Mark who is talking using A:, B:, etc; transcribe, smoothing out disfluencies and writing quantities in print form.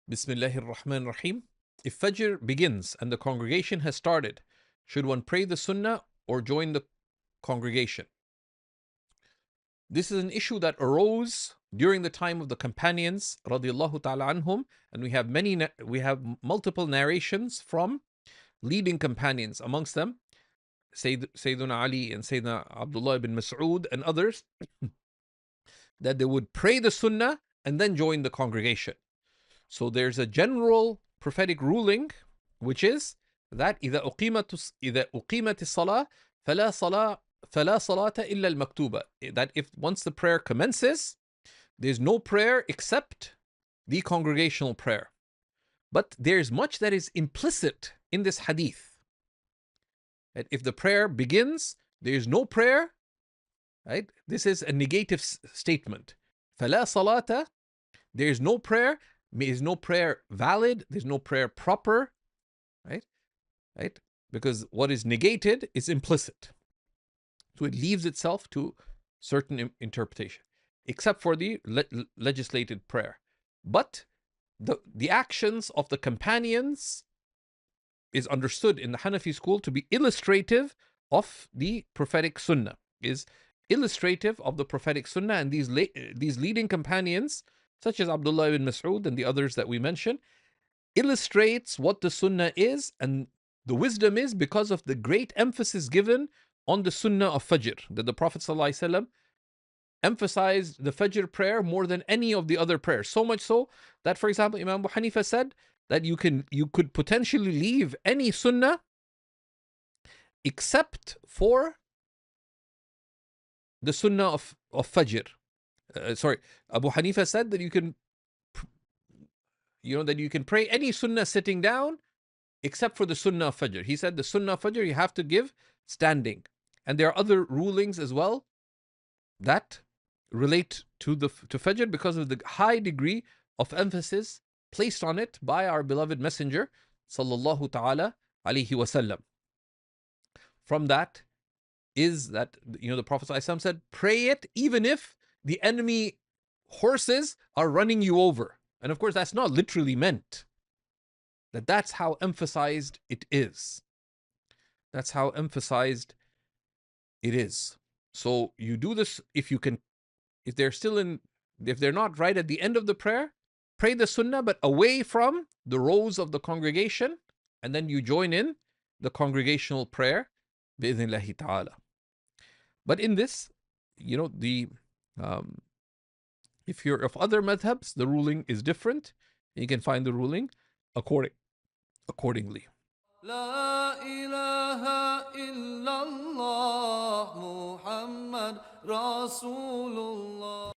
A: Bismillahir Rahmanir Rahim. If Fajr begins and the congregation has started, should one pray the Sunnah or join the congregation? This is an issue that arose during the time of the companions radiallahu ta'ala anhum, and we have multiple narrations from leading companions, amongst them Sayyidina Ali and Sayyidina Abdullah ibn Mas'ud and others, that they would pray the Sunnah and then join the congregation. So there's a general prophetic ruling, which is that إذا أقيمت الصلاة فلا صلاة إلا المكتوبة. That if once the prayer commences, there's no prayer except the congregational prayer. But there's much that is implicit in this hadith. That if the prayer begins, there's no prayer, right? This is a negative statement. فلا صلاة, there's no prayer. Is no prayer valid? There's no prayer proper, right? Because what is negated is implicit, so it leaves itself to certain interpretation, except for the legislated prayer. But the actions of the companions is understood in the Hanafi school to be illustrative of the prophetic Sunnah. Is illustrative of the prophetic Sunnah, and these leading companions, such as Abdullah ibn Mas'ud and the others that we mentioned, illustrates what the Sunnah is, and the wisdom is because of the great emphasis given on the Sunnah of Fajr, that the Prophet ﷺ emphasized the Fajr prayer more than any of the other prayers. So much so that, for example, Imam Abu Hanifa said that you could potentially leave any Sunnah except for the Sunnah of Fajr. Abu Hanifa said that you can pray any Sunnah sitting down except for the Sunnah of Fajr. He said the Sunnah of Fajr you have to give standing. And there are other rulings as well that relate to Fajr because of the high degree of emphasis placed on it by our beloved Messenger sallallahu ta'ala alayhi wasallam. From that is that the Prophet ﷺ said, pray it even if the enemy horses are running you over. And of course, that's not literally meant. That's how emphasized it is. That's how emphasized it is. So you do this if they're not right at the end of the prayer, pray the Sunnah, but away from the rows of the congregation, and then you join in the congregational prayer, bi'idhnillahi ta'ala. But in this, if you're of other madhabs, the ruling is different. You can find the ruling accordingly.
B: La ilaha illallah Muhammad Rasulullah.